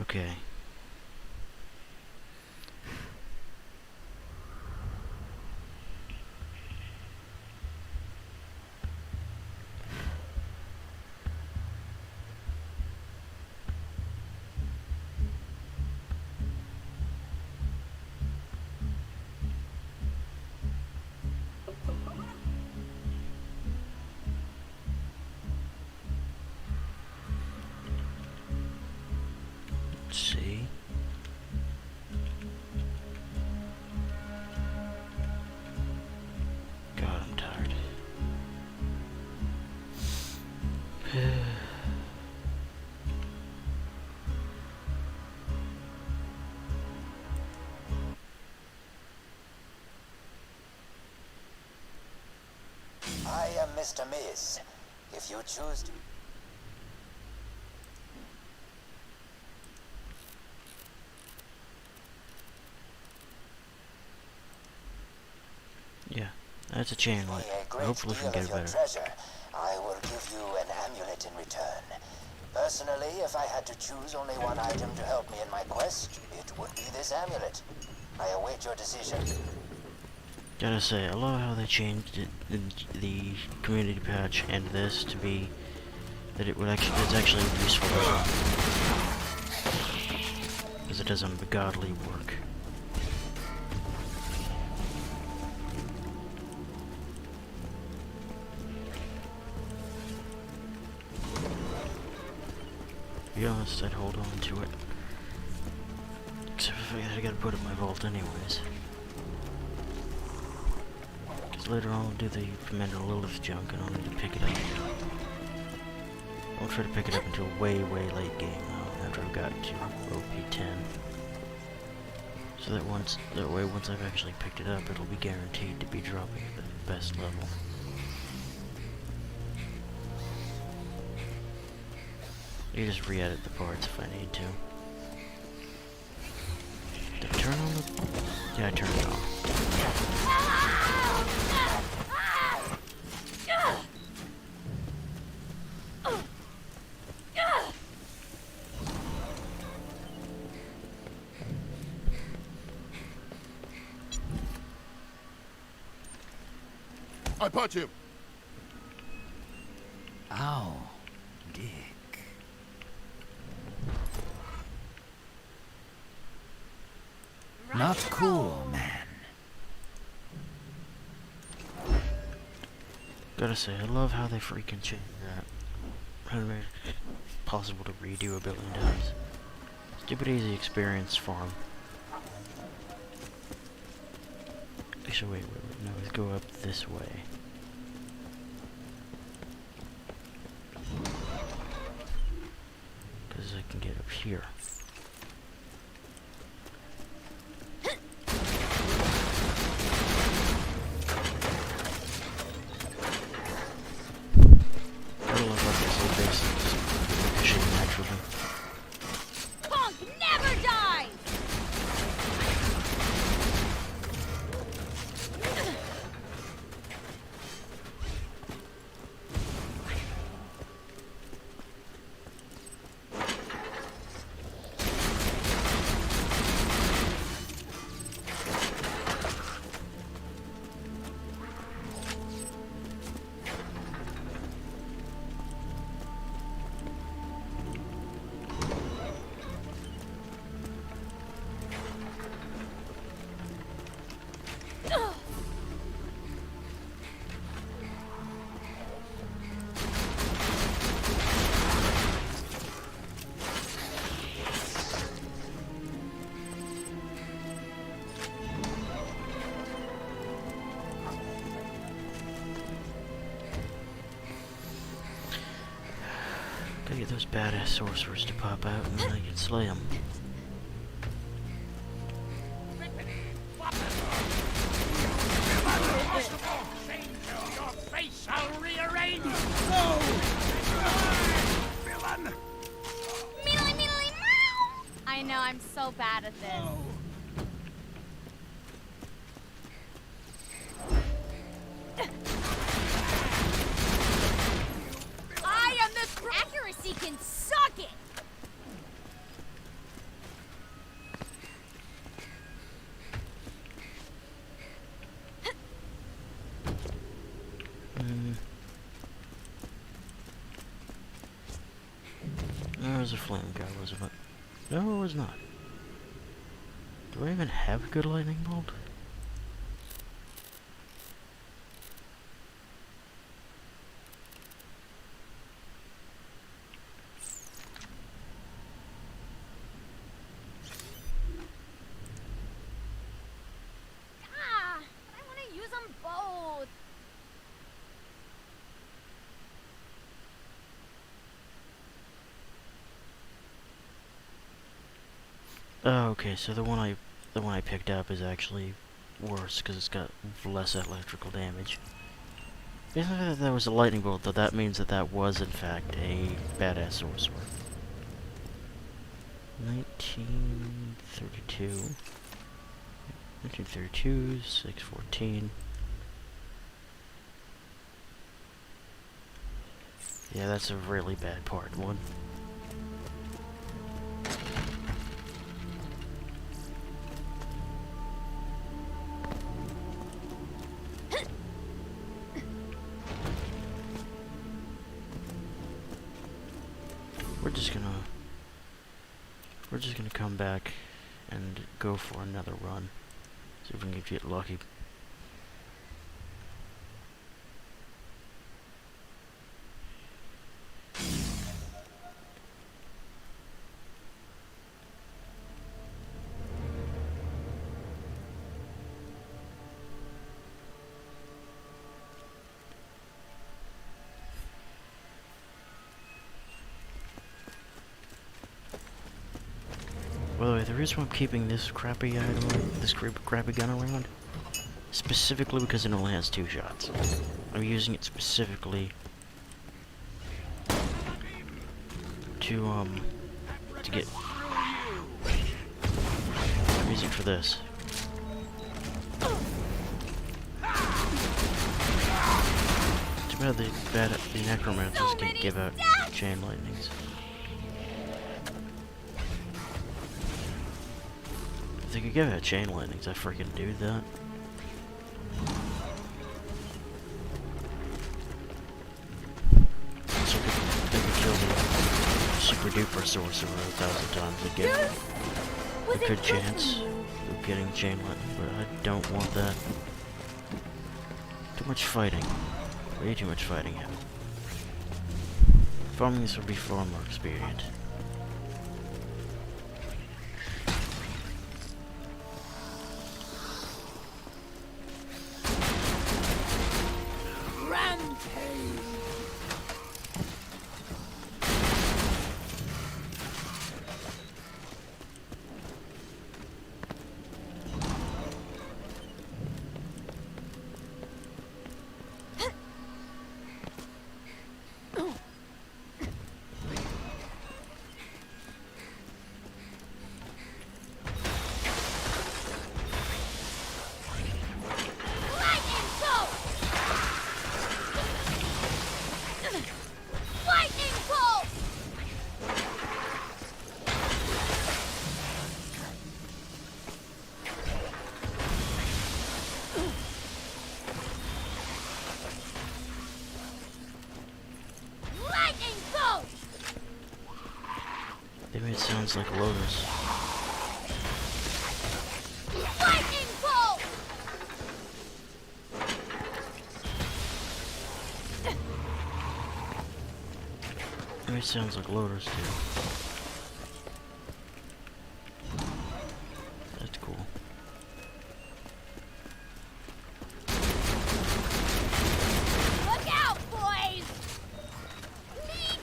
Okay. Let's see. God, I'm tired. I am Mr. Miz. If you choose to... Yeah, that's a chain light. Hopefully we can get it better. Treasure, I will give you an amulet in return. Personally, if I had to choose only one item to help me in my quest, it would be this amulet. I await your decision. Gotta say, I love how they changed it in the community patch and this to be that it would actually it's actually useful because it does ungodly work. To be honest, I'd hold on to it. Except for I gotta put it in my vault anyways. Because later on I'll do the Commander Lilith junk and I'll need to pick it up. I won't try to pick it up until way late game though, after I've got to OP10. So that once I've actually picked it up, it'll be guaranteed to be dropping at the best level. You just re-edit the parts if I need to. Did I turn on the... Yeah, I turned it on. I punch him. Ow, Dick. Not cool, man. Gotta say, I love how they freaking changed that. How they made it possible to redo a billion times. Stupid easy experience for them. Actually, wait, no, let's go up this way. Because I can get up here. I love how this little base is just pushing naturally. Punk never dies! Gotta get those badass sorcerers to pop out and then I can slay them. Your face, I'll rearrange. Villain! Mealy, mealy, meow! I know, I'm so bad at this. I am the accuracy can suck it! flame guy, wasn't it? No, it was not. Do I even have a good lightning bolt? Ah, I want to use them both. Oh, okay, so the one I picked up is actually worse because it's got less electrical damage. Isn't it that was a lightning bolt, though? That means that that was in fact a badass sorcerer. 1932. 1932, 614. Yeah, that's a really bad part one. We're just gonna come back and go for another run. See if we can get lucky. By the way, the reason why I'm keeping this crappy item, this crappy gun around, specifically because it only has 2 shots. I'm using it specifically to get. I'm using it for this. Too bad the necromancers can't give out chain lightnings. If they could give out chain lightnings, I freaking do that. So they could kill the super duper sorcerer 1,000 times and get a good chance of getting chain lightning, but I don't want that. Too much fighting. Way too much fighting happening. Farming this would be far more expedient. Maybe it sounds like Lotus. Lightning bolt! Maybe it sounds like Lotus too. That's cool. Look out, boys! Neat!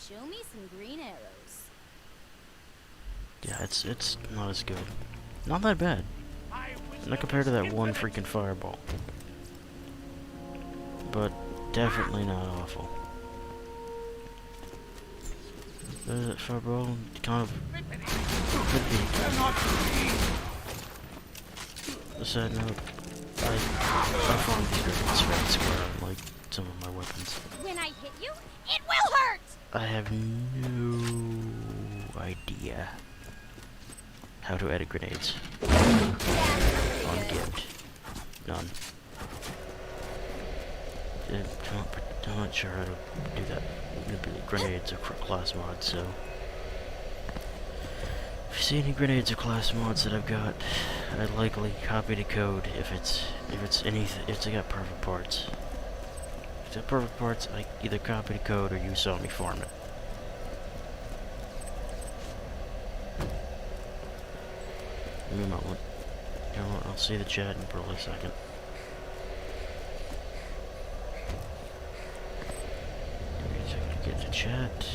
Show me some green arrows. Yeah, it's not as good. Not that bad. I was Not compared to that one freaking fireball. But definitely not awful. That fireball kind of could be. A side note, I find these weapons fairly square, unlike some of my weapons. When I hit you, it will hurt! I have no idea how to edit grenades. On gift. None. I'm not sure how to do that. Manipulate grenades or class mods, so if you see any grenades or class mods that I've got, I'd likely copy the code if it's got perfect parts. If it's got perfect parts, I either copy the code or you saw me farm it. Give me a moment. You know what, I'll see the chat in probably a second. Get the chat.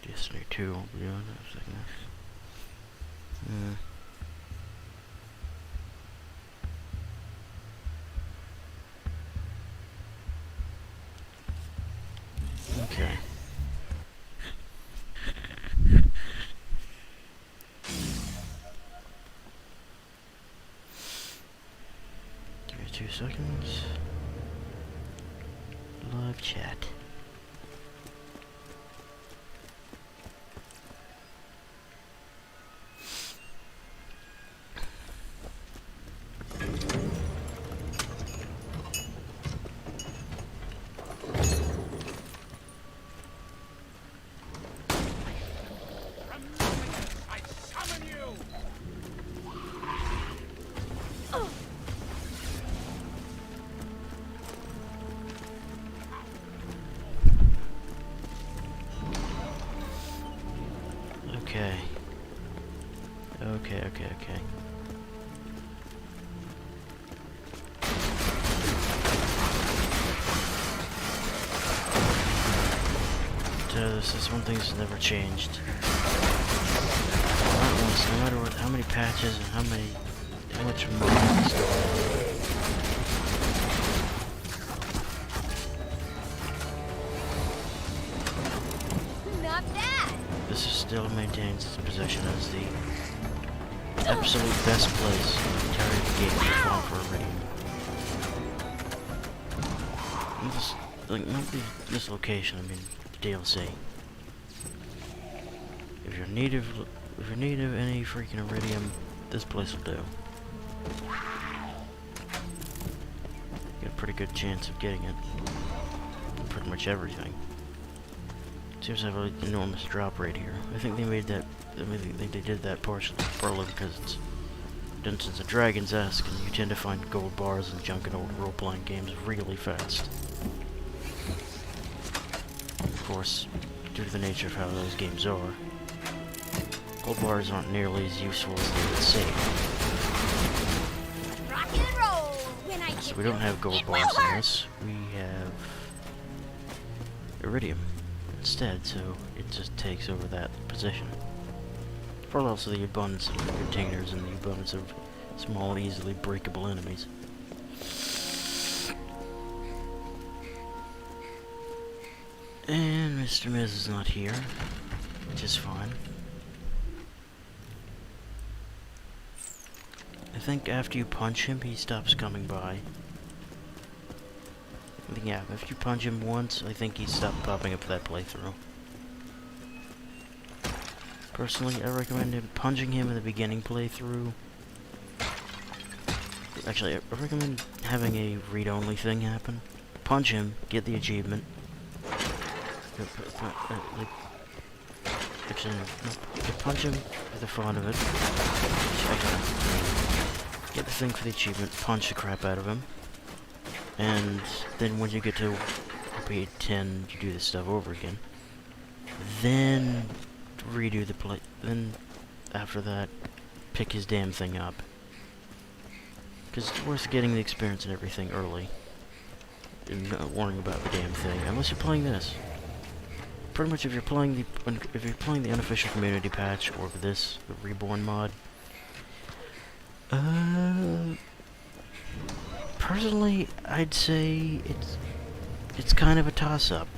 Destiny 2 will be on in a second. Okay. Give me 2 seconds. Live chat. I summon you! Okay. Okay. This is one thing that's never changed. Not once, no matter how many patches and how much mods still Not bad! this is still maintains its position as the absolute best place in the entire game to farm for Iridium. And this, like, not this location, I mean DLC. If you're in need of any freaking Iridium, this place will do. Get a pretty good chance of getting it. Pretty much everything. Seems to have an enormous drop rate here. I think they made that. I think they did that partially because it's Dungeons and Dragons-esque, and you tend to find gold bars and junk in old role-playing games really fast. Of course, due to the nature of how those games are, gold bars aren't nearly as useful as they would seem. Rock and roll! When I So hit we don't you, have gold it bars will in hurt! this. We have Iridium instead, so it just takes over that position. For also the abundance of containers and the abundance of small, easily breakable enemies. And Mr. Miz is not here, which is fine. I think after you punch him, he stops coming by. Yeah, if you punch him once, I think he stopped popping up for that playthrough. Personally, I recommend punching him in the beginning playthrough. Actually, I recommend having a read-only thing happen. Punch him, get the achievement. Actually, no, punch him for the fun of it. Get the thing for the achievement, punch the crap out of him. And then when you get to page 10, you do this stuff over again. Then redo the play. Then after that, pick his damn thing up. Because it's worth getting the experience and everything early. and not worrying about the damn thing, unless you're playing this. Pretty much, if you're playing the unofficial community patch or this, the Reborn mod, personally, I'd say it's kind of a toss-up.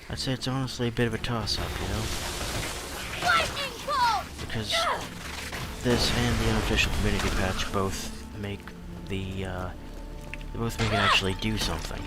I'd say it's honestly a bit of a toss-up, you know? Lightning bolt! Because this and the unofficial community patch both make it actually do something.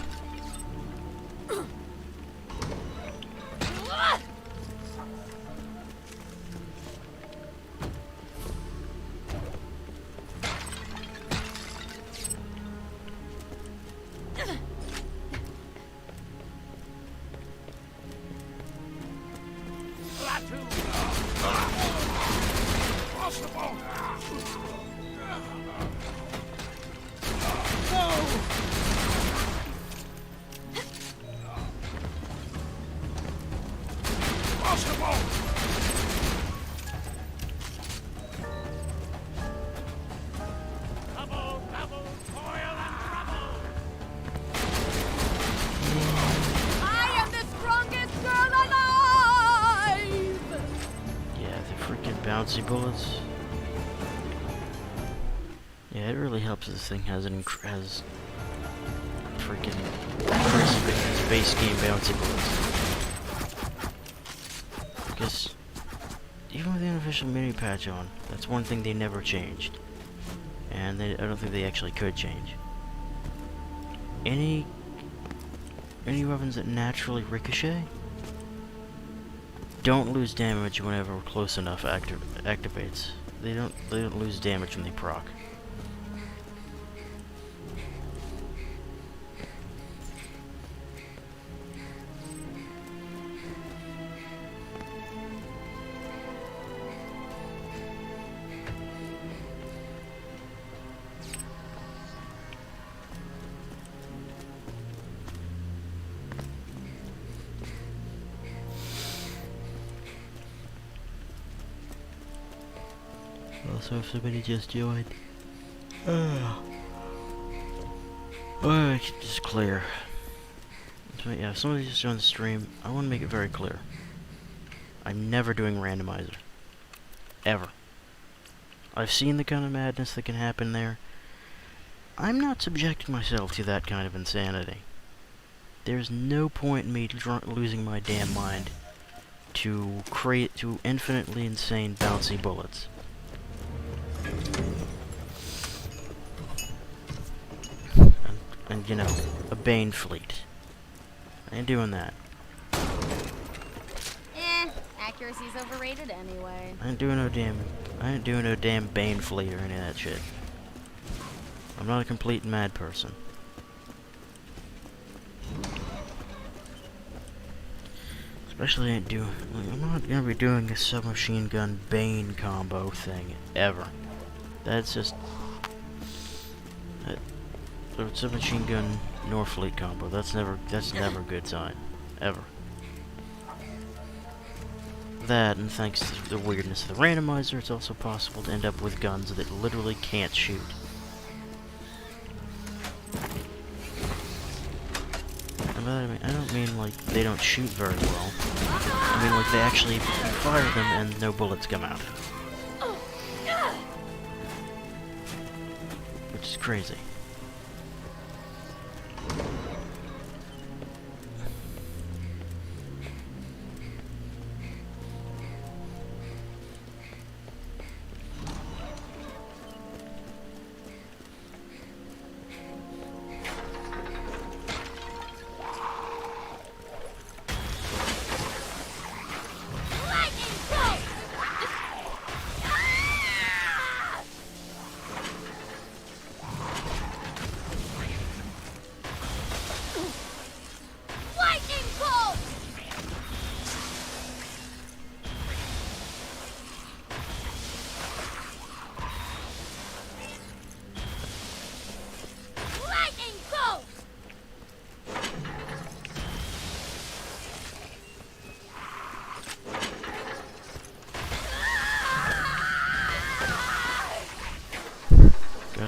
I am the strongest girl alive! Yeah, the freaking bouncy bullets. Yeah, it really helps this thing has freaking crazy base game bouncy bullets. Because even with the unofficial mini patch on, that's one thing they never changed. And I don't think they actually could change. Any weapons that naturally ricochet don't lose damage whenever close enough activates. They don't lose damage when they proc. Also, if somebody just joined, oh, I should just clear. So yeah, if somebody just joined the stream, I want to make it very clear. I'm never doing randomizer. Ever. I've seen the kind of madness that can happen there. I'm not subjecting myself to that kind of insanity. There's no point in me losing my damn mind to infinitely insane bouncy bullets. And you know, a Bane fleet. I ain't doing that. Accuracy's overrated anyway. I ain't doing no damn Bane fleet or any of that shit. I'm not a complete mad person. Especially I'm not gonna be doing a submachine gun Bane combo thing ever. That's just submachine gun nor fleet combo. That's never a good sign. Ever. That, and thanks to the weirdness of the randomizer, it's also possible to end up with guns that literally can't shoot. And by that I don't mean like they don't shoot very well. I mean like they actually fire them and no bullets come out. Which is crazy.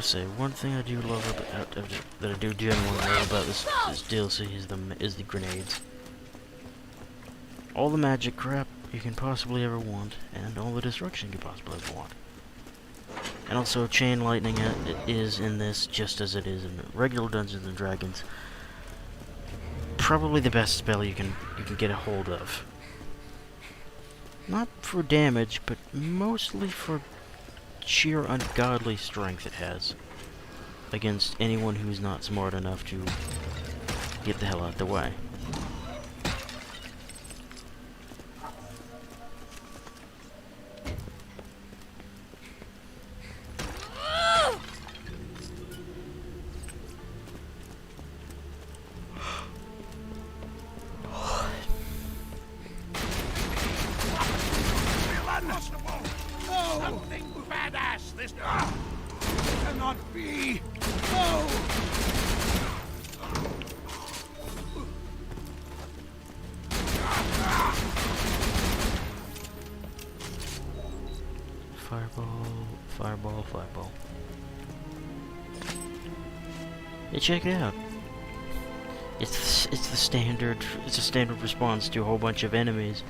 gotta say, one thing I do love about that I do genuinely love about this DLC is the grenades. All the magic crap you can possibly ever want, and all the destruction you can possibly ever want. And also, chain lightning it is in this just as it is in regular Dungeons and Dragons. Probably the best spell you can get a hold of. Not for damage, but mostly for sheer ungodly strength it has against anyone who's not smart enough to get the hell out of the way. Something badass this time. Cannot be. No. Fireball. Hey, check it out. It's a standard response to a whole bunch of enemies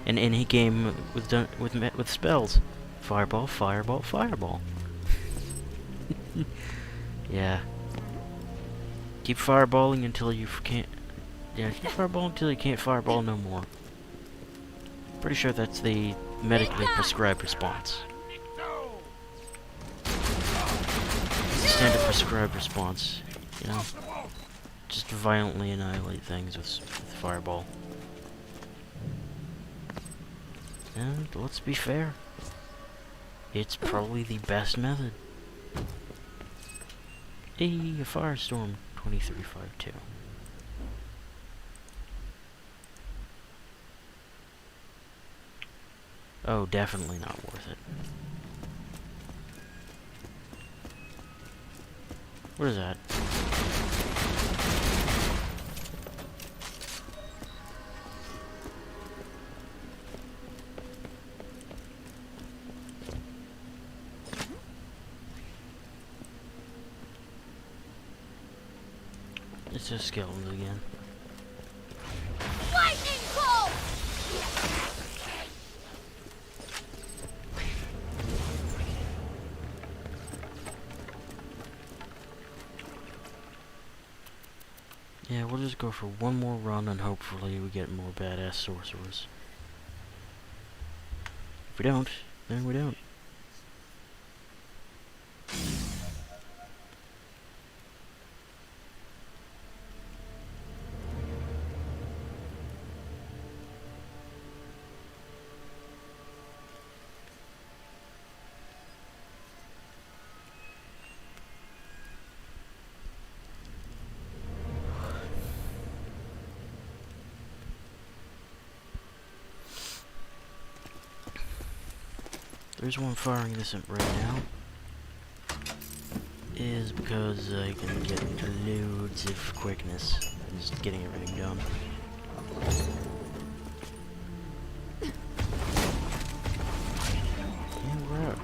in any game with spells. Fireball. Yeah. Keep fireballing until you can't. Yeah, keep fireballing until you can't fireball no more. Pretty sure that's the medically prescribed response. It's a standard prescribed response, you know? Just violently annihilate things with fireball. And let's be fair, it's probably the best method. A Firestorm 2352. Oh, definitely not worth it. What is that? It's just skeletons again. Lightning bolt! Yeah, we'll just go for one more run and hopefully we get more badass sorcerers. If we don't, then we don't. The reason why I'm firing this up right now is because I can get loads of quickness and just getting everything done. And we're out.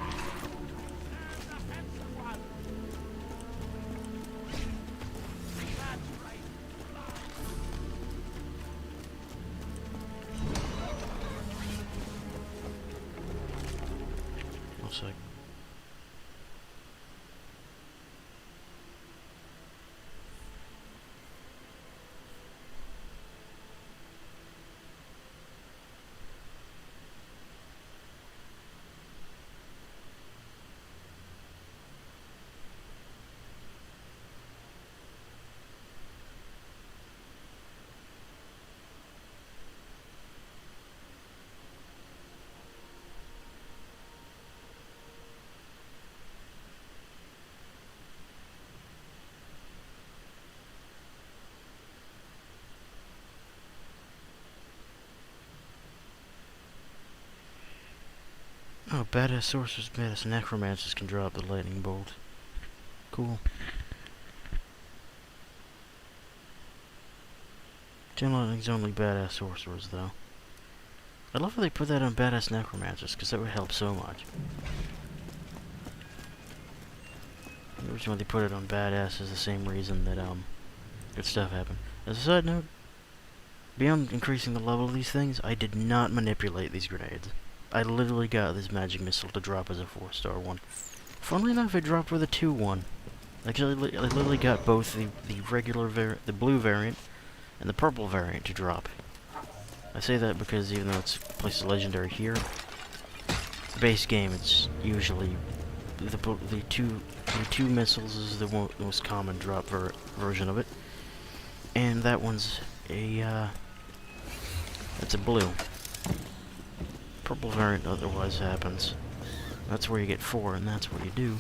Looks like. Oh, badass sorcerers, badass necromancers can drop the lightning bolt. Cool. Chain lightning's only badass sorcerers, though. I love how they put that on badass necromancers, because that would help so much. reason why they put it on badass is the same reason that good stuff happened. As a side note, beyond increasing the level of these things, I did not manipulate these grenades. I literally got this magic missile to drop as a 4-star one. Funnily enough, it dropped with a 2-1. Actually, I literally got both the regular the blue variant and the purple variant to drop. I say that because even though it's placed as legendary here, the base game it's usually the two missiles is the most common drop version of it, and that one's a that's a blue. Purple variant otherwise happens. That's where you get 4, and that's what you do.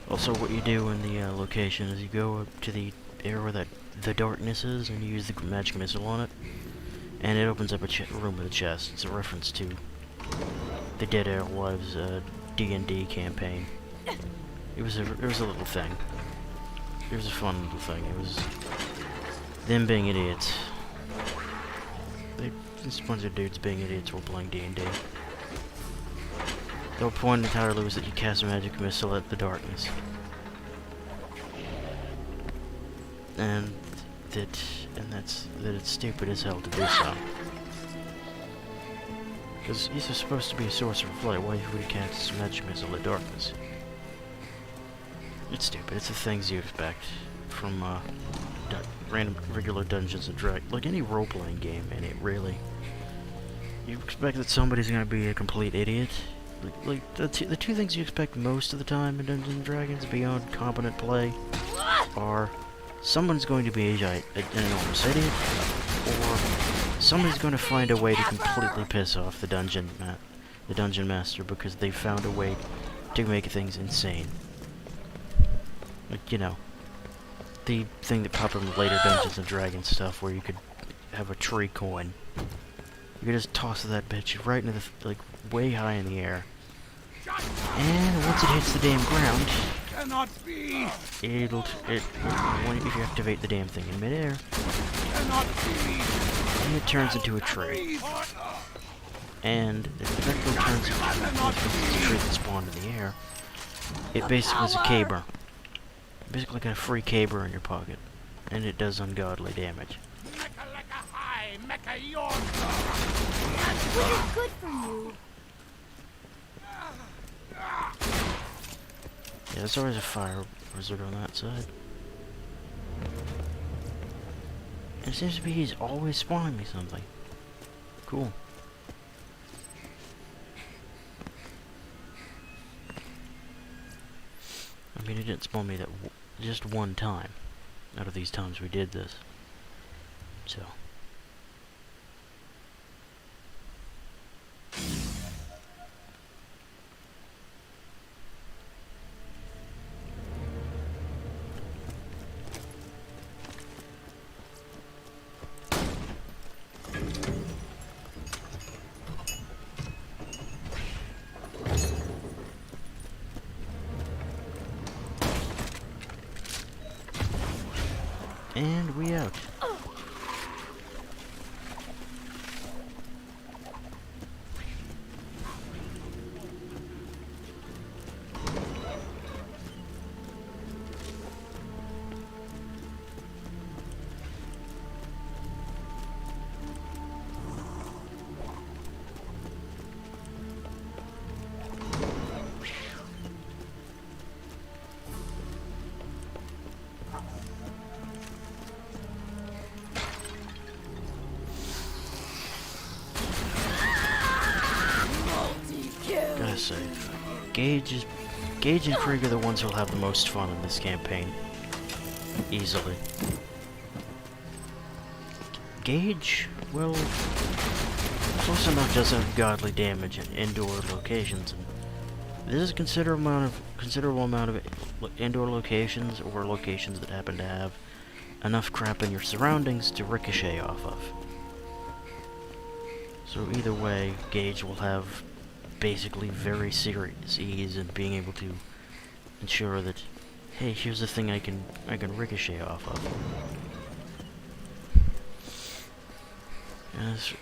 Also, what you do in the location is you go up to the area where the darkness is, and you use the magic missile on it, and it opens up a room with a chest. It's a reference to the Dead Airwives D&D campaign. It was a little thing. It was a fun little thing. It was them being idiots. Just a bunch of dudes being idiots while playing D&D. The whole point entirely was that you cast a magic missile at the darkness. And that it's stupid as hell to do so. Because he's supposed to be a sorcerer of light, why would he cast a magic missile at darkness? It's stupid, it's the things you expect from random regular Dungeons and Dragons, like any role-playing game, and it really... You expect that somebody's gonna be a complete idiot. Like the two things you expect most of the time in Dungeons and Dragons, beyond competent play, are someone's going to be an enormous idiot, or somebody's going to find a way to completely piss off the dungeon master because they found a way to make things insane. Like, you know, the thing that popped up in later Dungeons and Dragons stuff where you could have a tree coin. You could just toss that bitch right into the, like, way high in the air. And once it hits the damn ground, Cannot be. if you activate the damn thing in midair, Cannot be. and it turns into a tree. And it effectively turns into a tree that spawned in the air. It basically is a caber. Basically got a free caber in your pocket. And it does ungodly damage. That's really good for you. Yeah, there's always a fire wizard on that side. And it seems to be he's always spawning me something. Cool. I mean, it didn't spawn me that just one time out of these times we did this. So. And we out. Gotta say, Gage and Krieg are the ones who'll have the most fun in this campaign. Easily. Gage, well, close enough does ungodly damage in indoor locations. And there's a considerable amount of indoor locations or locations that happen to have enough crap in your surroundings to ricochet off of. So either way, Gage will have basically very serious ease in being able to ensure that, hey, here's the thing I can ricochet off of.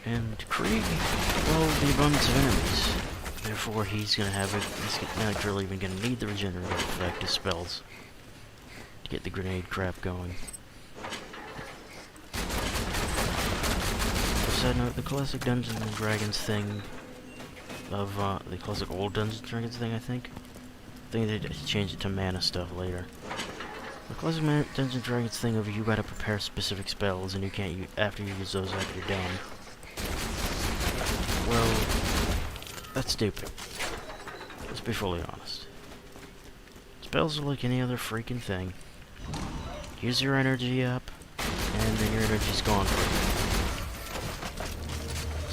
And Krieg, well, the abundance of enemies. Therefore, he's gonna have it. He's not really even gonna need the regenerative effect of spells to get the grenade crap going. Side note: the classic Dungeons and Dragons thing of the classic old Dungeons and Dragons thing, I think they changed it to mana stuff later. The classic Dungeons and Dragons thing of you gotta prepare specific spells and you can't use after you use those after you're done. Well, that's stupid. Let's be fully honest. Spells are like any other freaking thing. Use your energy up, and then your energy's gone for you.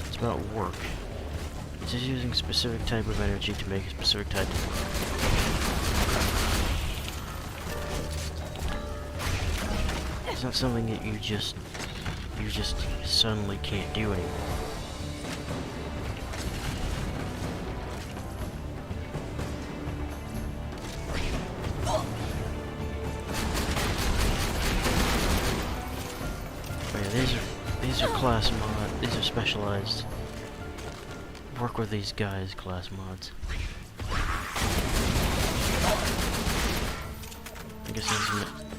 It's about work. It's just using a specific type of energy to make a specific type of work. It's not something that you just suddenly can't do anymore. But yeah, these are class mod. These are specialized. Work with these guys, class mods.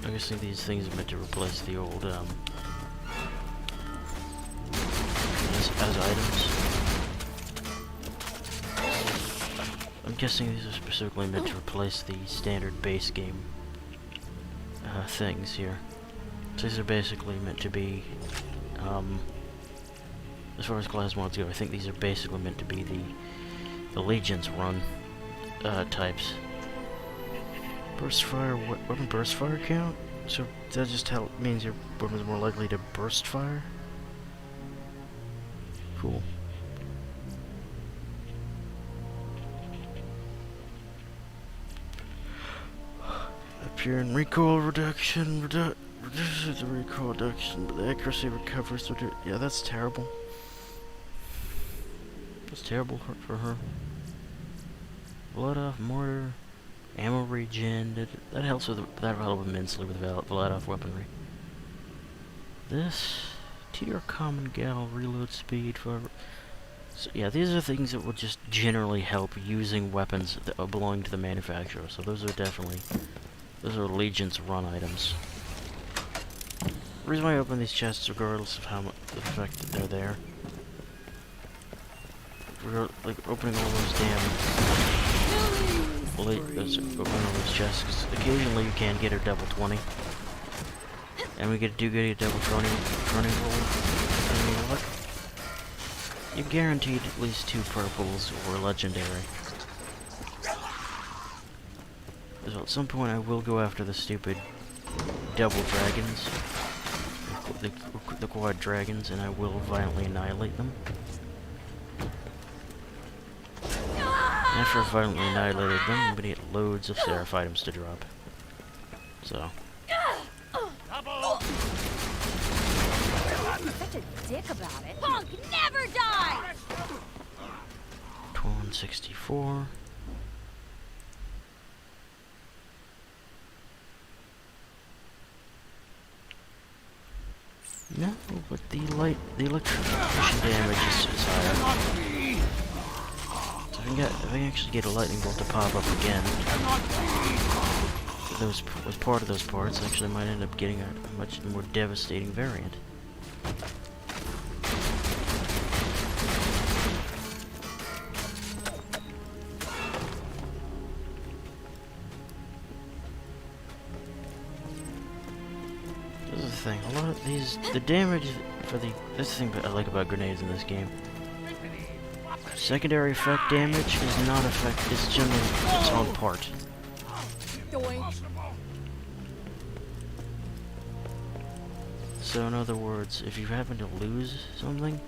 I guess these things are meant to replace the old as items. I'm guessing these are specifically meant to replace the standard base game things here. So these are basically meant to be, as far as class mods go, I think these are basically meant to be the Legion's run types. Burst fire, weapon burst fire count? So that just means your weapon's more likely to burst fire? Cool. Appear in recoil reduction, reduces the recoil reduction, but the accuracy recovers. Yeah, that's terrible. That's terrible for her. Blood off mortar. Ammo regen, that helps with that will help immensely with blood off weaponry. This TR common gal reload speed for. So yeah, these are things that will just generally help using weapons that belong to the manufacturer. So those are Legion's run items. The reason why I open these chests, regardless of how much the fact that they're there, like opening all those damn. Open all those chests, because occasionally you can get a double 20. And we get a double 20 roll. And you know what? You're guaranteed at least 2 purples or legendary. So at some point I will go after the stupid double dragons. The quad dragons, and I will violently annihilate them. After I've violently annihilated them, I'm gonna get loads of Seraph items to drop. So. Such a dick about it. Punk never dies! 1264. No, but the electrocution damage is higher. If I actually get a lightning bolt to pop up again, those was part of those parts, actually might end up getting a much more devastating variant. This is the thing. A lot of the damage for that's the thing I like about grenades in this game. Secondary effect damage is not it's generally its own part. So in other words, if you happen to lose something,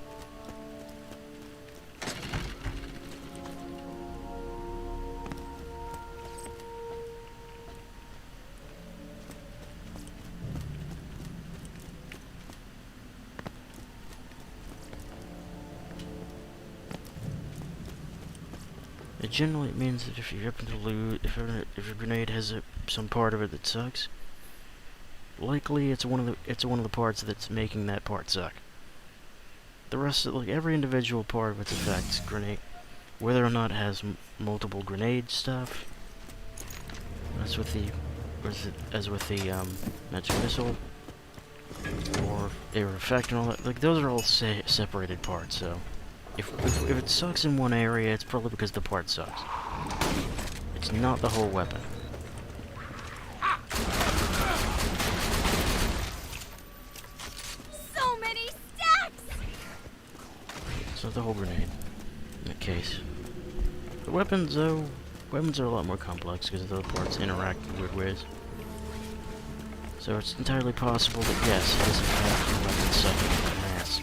it generally means that if you happen to lose, if your grenade has some part of it that sucks, likely it's one of the parts that's making that part suck. The rest of every individual part of its effects, whether or not it has multiple grenade stuff, as with the magic missile, or air effect and all that. Like, those are all separated parts. So if it sucks in one area, it's probably because the part sucks. It's not the whole weapon. So many stacks! It's not the whole grenade, in that case. The weapons, though, weapons are a lot more complex because the parts interact in weird ways. So it's entirely possible that, yes, it is in fact a weapon sucking an ass.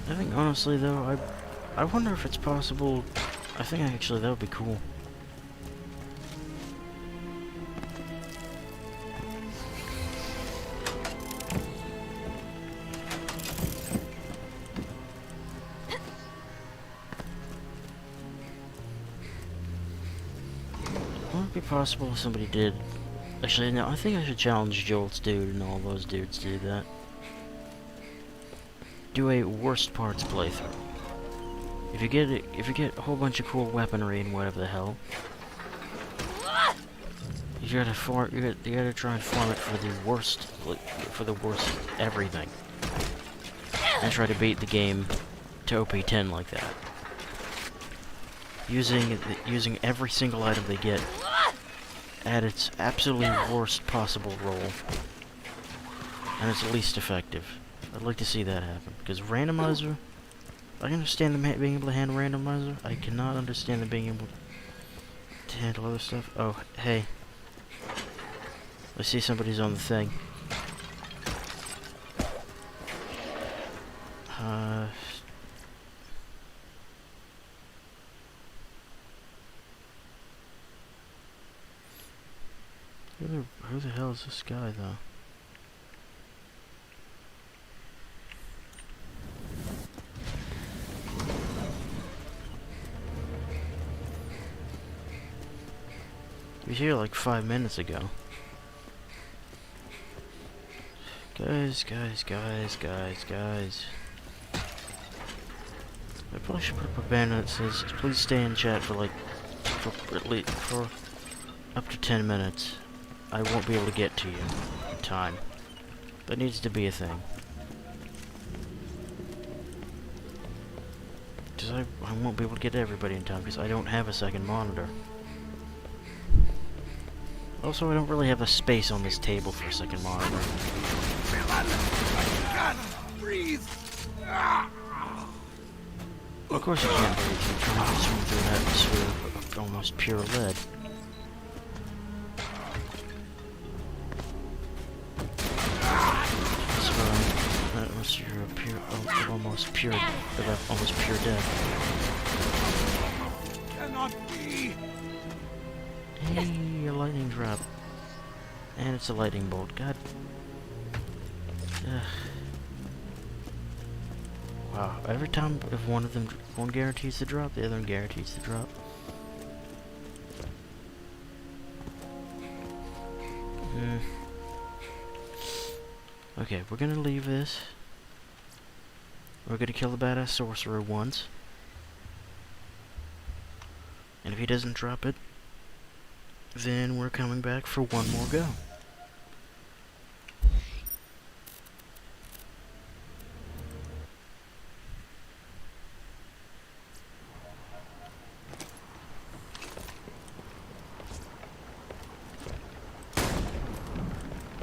I think, honestly, though, I wonder if it's possible. I think actually that would be cool. Would it be possible if somebody did? Actually, no. I think I should challenge Jolt's dude and all those dudes to do that. Do a worst parts playthrough. If you get a whole bunch of cool weaponry and whatever the hell, you gotta try and farm it for the worst, everything, and try to beat the game to OP10 like that. Using every single item they get at its absolutely worst possible roll, and its least effective. I'd like to see that happen, because randomizer, I can understand them being able to handle randomizer. I cannot understand them being able to handle other stuff. Oh, hey. I see somebody's on the thing. Who the hell is this guy, though? He was here like 5 minutes ago. Guys. I probably should put up a banner that says, please stay in chat for for up to 10 minutes. I won't be able to get to you in time. That needs to be a thing. Because I won't be able to get everybody in time because I don't have a second monitor. Also, I don't really have a space on this table for a second monitor. Breathe. Of course you can't breathe. You're trying to swim through an atmosphere of almost pure lead. That's right. Atmosphere of pure, almost pure death. Cannot be. Hey, a lightning drop. And it's a lightning bolt. God. Ugh. Wow. Every time, if one guarantees the drop, the other one guarantees the drop. Okay, we're gonna leave this. We're gonna kill the badass sorcerer once. And if he doesn't drop it, then we're coming back for one more go.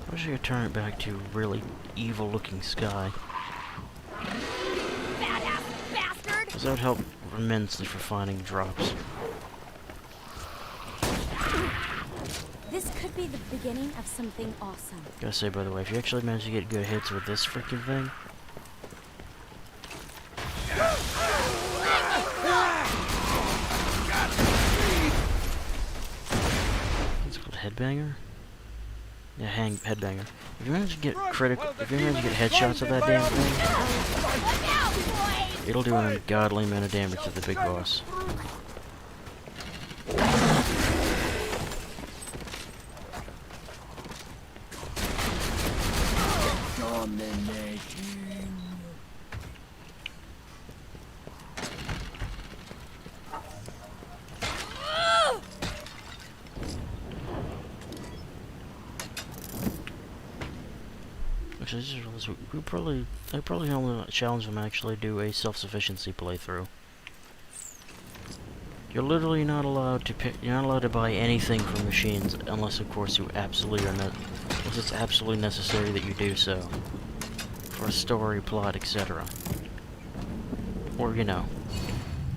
I wish I could turn it back to really evil-looking sky. Badass bastard! Because that would help immensely for finding drops. This could be the beginning of something awesome. Gotta say, by the way, if you actually manage to get good hits with this freaking thing, it's called Headbanger? Yeah, Headbanger. If you manage to get if you manage to get headshots of that damn thing, it'll do an ungodly amount of damage to the big boss. Actually, I just realized I probably only challenge them actually do a self-sufficiency playthrough. You're literally not allowed to pick. You're not allowed to buy anything from machines unless, of course, you absolutely are not. Unless it's absolutely necessary that you do so for a story, plot, etc. Or you know,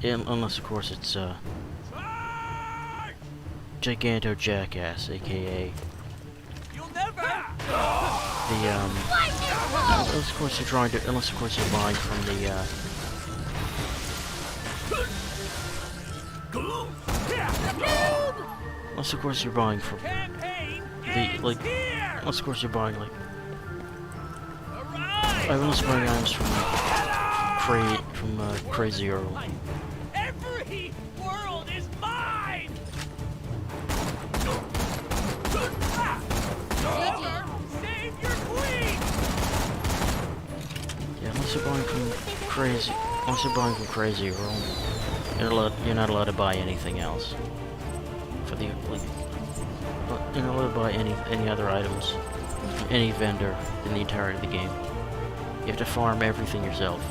unless of course it's Giganto Jackass, aka You'll never. unless of course you're trying to. Unless of course you're buying from the Unless of course you're buying from unless of course you're buying like unless you're buying items from Crazy Earl. Every world is mine. Save your queen. Yeah, unless you're buying from Crazy Earl, you're not allowed to buy anything else. For the you're not allowed to buy any other items from any vendor in the entirety of the game. You have to farm everything yourself.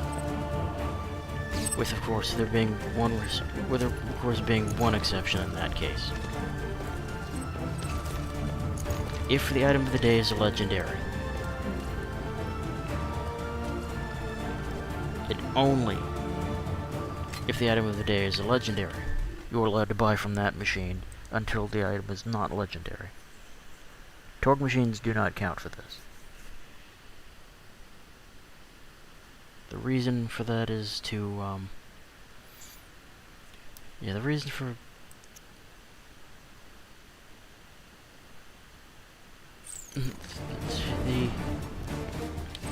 With of course there being one exception in that case. If the item of the day is a legendary, only if the item of the day is a legendary, you are allowed to buy from that machine until the item is not legendary. Torque machines do not count for this. The reason for that is to, yeah, the reason for...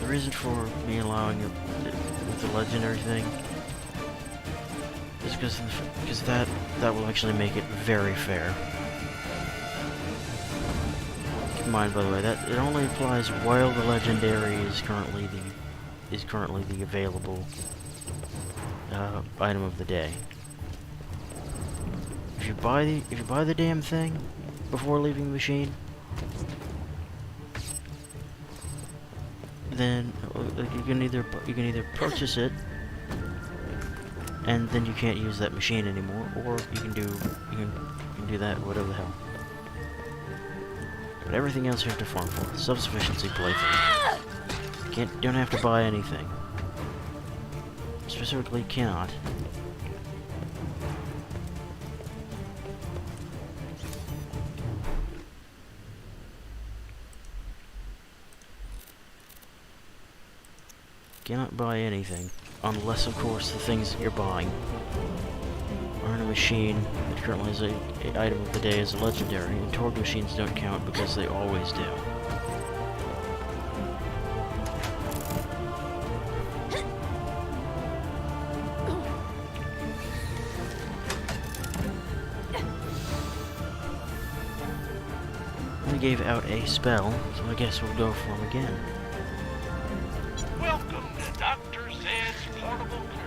the reason for me allowing it with the legendary thing is because that will actually make it very fair. Keep in mind, by the way, that it only applies while the legendary is currently the available item of the day. If you buy the damn thing before leaving the machine, then you can either purchase it, and then you can't use that machine anymore, or you can do that whatever the hell. But everything else you have to farm for. Self-sufficiency playthrough. Don't have to buy anything. Specifically, cannot. Cannot buy anything, unless of course the things that you're buying are in a machine that currently has a item of the day as a legendary, and Torgue machines don't count because they always do. We gave out a spell, so I guess we'll go for him again. Welcome to Dr. Zed's portable clerk.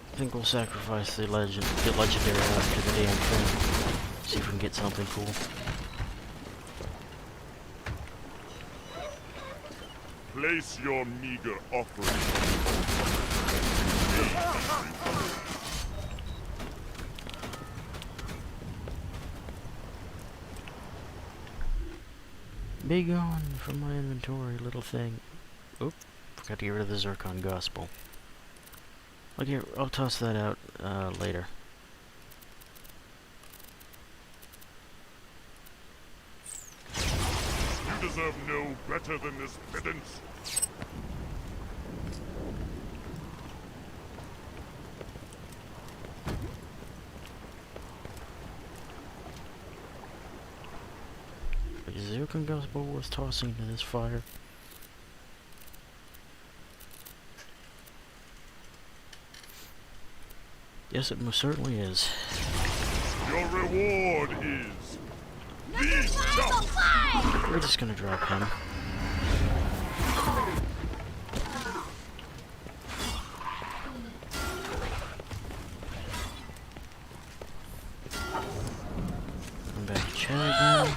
I think we'll sacrifice the legendary after the damn thing. See if we can get something cool. Place your meager offering. Be gone from my inventory, little thing. Oop, Forgot to get rid of the Zircon Gospel. I'll toss that out later. You deserve no better than this pittance. Is the Zircon Gospel worth tossing into this fire? Yes, it most certainly is. Your reward is these chops. We're just gonna drop him. Come back to chat again.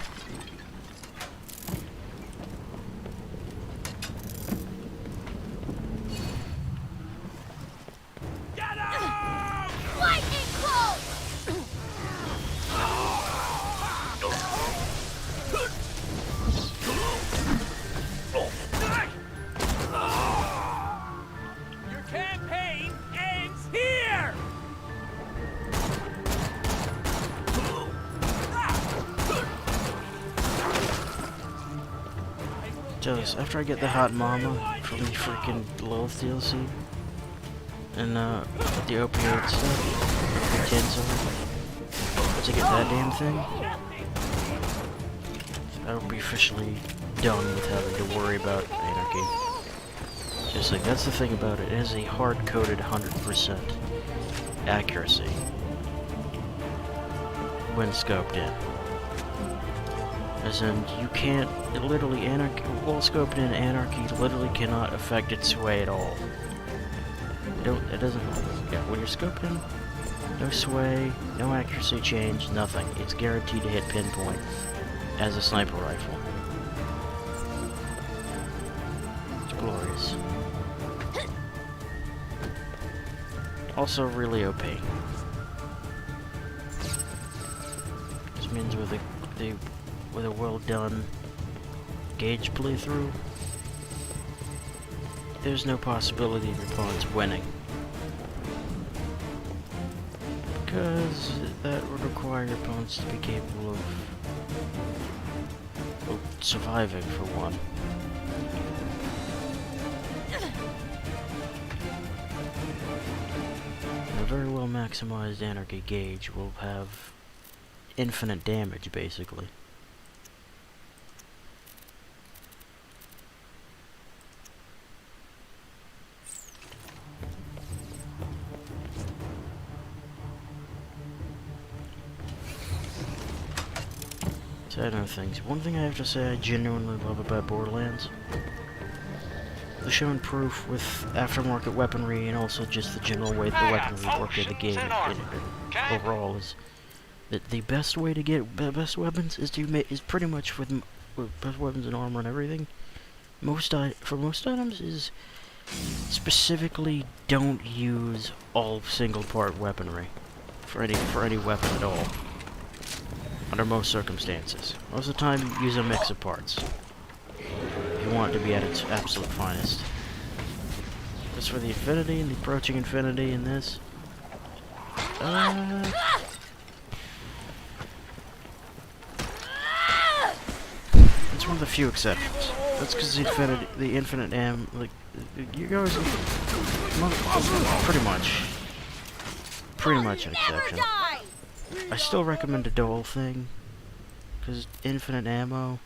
Lightning close! Your campaign ends here! Jealous. After I get the Hot Mama from the freaking Lilith DLC and the opioid stuff, the Tenzo, once I get that damn thing, I will be officially done with having to worry about Anarchy. Just like, that's the thing about it. It has a hard-coded 100% accuracy when scoped in. As in, you can't, it literally, well scoped in Anarchy literally cannot affect its sway at all. It doesn't, yeah, when you're scoped in, no sway, no accuracy change, nothing. It's guaranteed to hit pinpoint as a sniper rifle. It's glorious. Also really OP. This means with a well done gauge playthrough, there's no possibility of your opponents winning. Because that would require your opponents to be capable of surviving, for one. A very well maximized Anarchy gauge will have infinite damage, basically. Side note things. One thing I have to say I genuinely love about Borderlands, the showing proof with aftermarket weaponry and also just the general way the weaponry work in the game overall, is that the best way to get the best weapons is pretty much with best weapons and armor and everything. For most items is specifically don't use all single part weaponry for any weapon at all. Under most circumstances. Most of the time, use a mix of parts. If you want it to be at its absolute finest. As for the infinity and the approaching infinity in this, it's one of the few exceptions. That's because the infinite am, like, you guys, pretty much an exception. I still recommend a dual thing, because infinite ammo.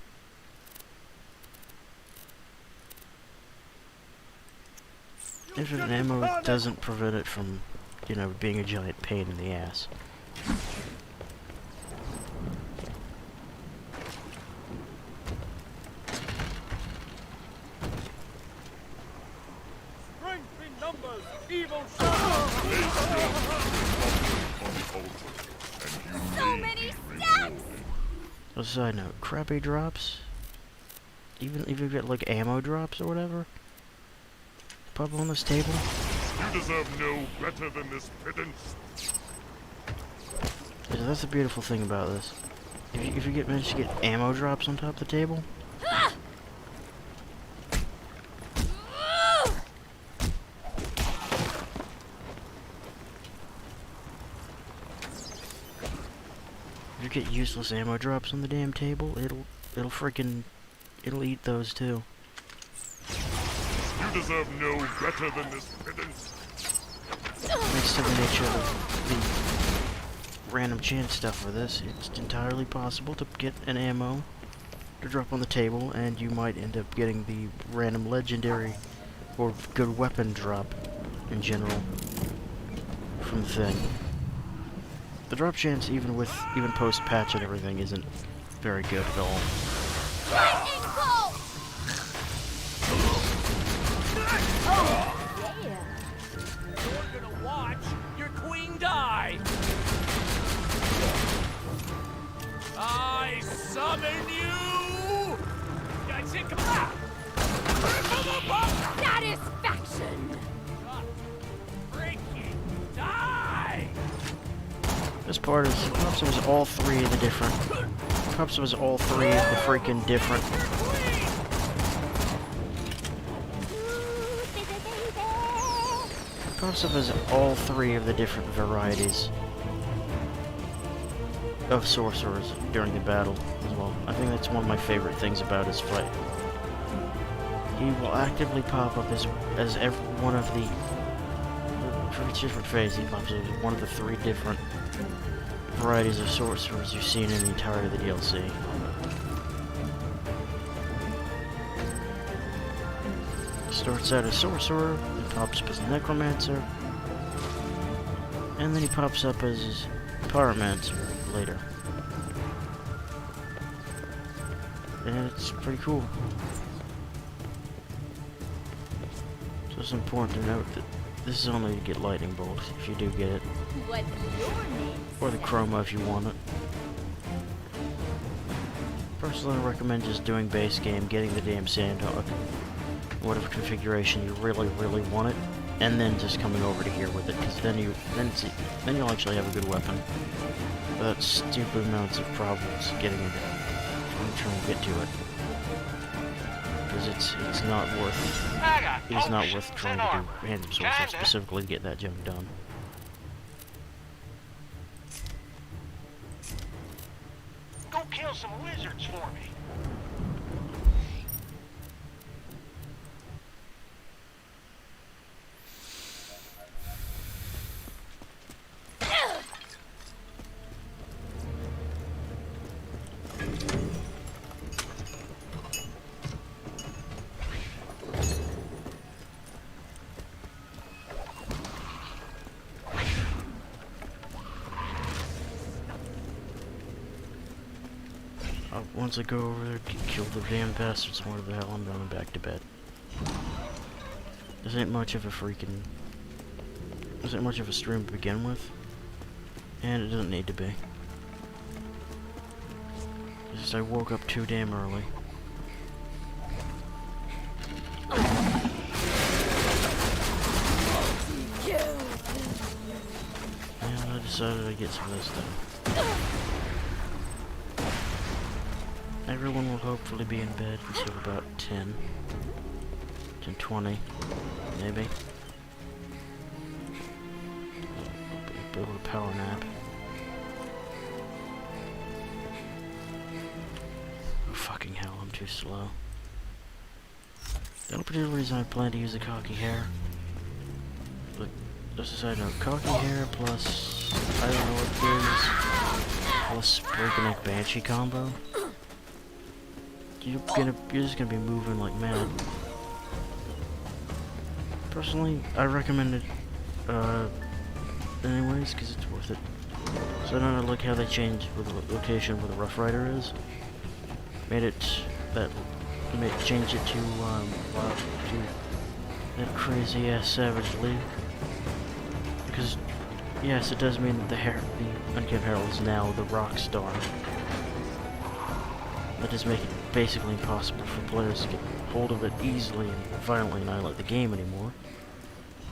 Infinite ammo doesn't prevent it from, you know, being a giant pain in the ass. Strength in numbers, evil shadows! So many steps! So, side note, crappy drops, even if you get like ammo drops or whatever, pop on this table. You deserve no better than this pittance. Yeah, that's the beautiful thing about this. If you manage to get ammo drops on top of the table, you get useless ammo drops on the damn table, it'll eat those too. You deserve no better than this pittance. Thanks to the nature of the random chance stuff for this, it's entirely possible to get an ammo to drop on the table, and you might end up getting the random legendary or good weapon drop in general from the thing. The drop chance, even post-patch and everything, isn't very good at all. Lightning bolt! Oh, yeah. You're gonna watch your queen die. I summon you. That's it. Come on. Satisfaction! Freaking die. This part is Pops was all three of the different. Pops was all three of the freaking different. Pops was all three of the different varieties of sorcerers during the battle as well. I think that's one of my favorite things about his fight. He will actively pop up as every one of the for each different phase. He pops up as one of the three different varieties of sorcerers you've seen in the entirety of the DLC. Starts out as sorcerer, then pops up as necromancer, and then he pops up as pyromancer later. And it's pretty cool. So it's important to note that this is only to get lightning bolt, if you do get it. What's your name? Or the chroma if you want it. Personally, I recommend just doing base game, getting the damn Sandhawk, whatever configuration you really want it, and then just coming over to here with it, because then you'll actually have a good weapon without stupid amounts of problems getting into trying to get to it. Because it's not worth trying to do random sources specifically to get that junk done. Go kill some wizards for me. Once I go over there, kill the damn bastards, whatever the hell, I'm going back to bed. This ain't much of a stream to begin with, and it doesn't need to be. It's just I woke up too damn early. And I decided to get some of this done. Everyone will hopefully be in bed until about 10:20, maybe. Be able to power nap. Oh fucking hell, I'm too slow. The only particular reason I plan to use the cocky hair, but just a side note, cocky hair plus, I don't know what it is, plus breakneck banshee combo. You're just gonna be moving like mad. Personally, I recommend it, anyways, because it's worth it. So I don't know, like how they changed with the location where the Rough Rider is. Changed it to that crazy ass Savage League. Because, yes, it does mean that the Uncanny Herald is now the rock star. That does make it basically impossible for players to get hold of it easily and violently annihilate the game anymore.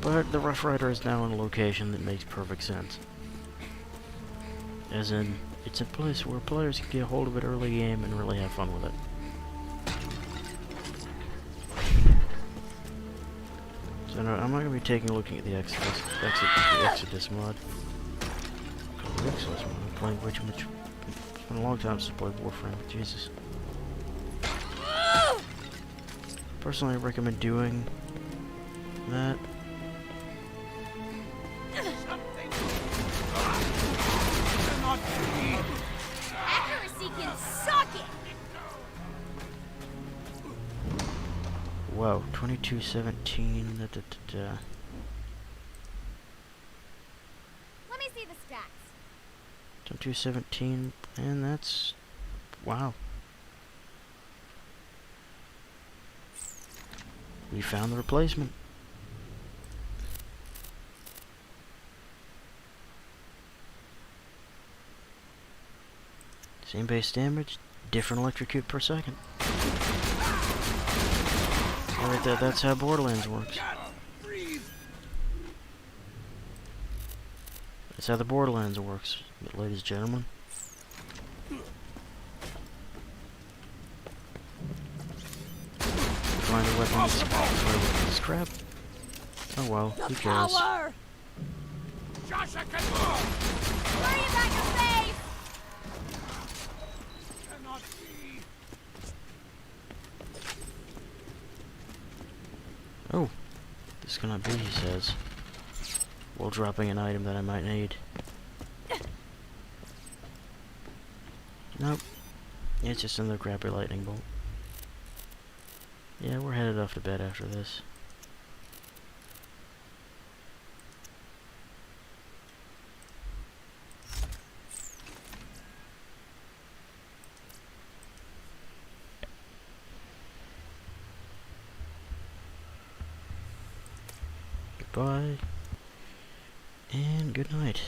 But the Rough Rider is now in a location that makes perfect sense. As in, it's a place where players can get hold of it early game and really have fun with it. So no, I'm not going to be taking a look at the Exodus mod. I'm playing It's been a long time since I played Warframe. Jesus. Personally, I recommend doing that. Something cannot be. Accuracy can suck it! Whoa, 2217. Let me see the stats. 2217, and that's wow. We found the replacement. Same base damage, different electrocute per second. Yeah, right there, that's how Borderlands works. That's how the Borderlands works, ladies and gentlemen. Find a weapon that's crap. Oh well, who cares? Power! Joshua can Worry about your face! cannot be. Oh, this cannot be, he says, while dropping an item that I might need. Nope. It's just another crappy lightning bolt. Yeah, we're headed off to bed after this. Goodbye, and good night.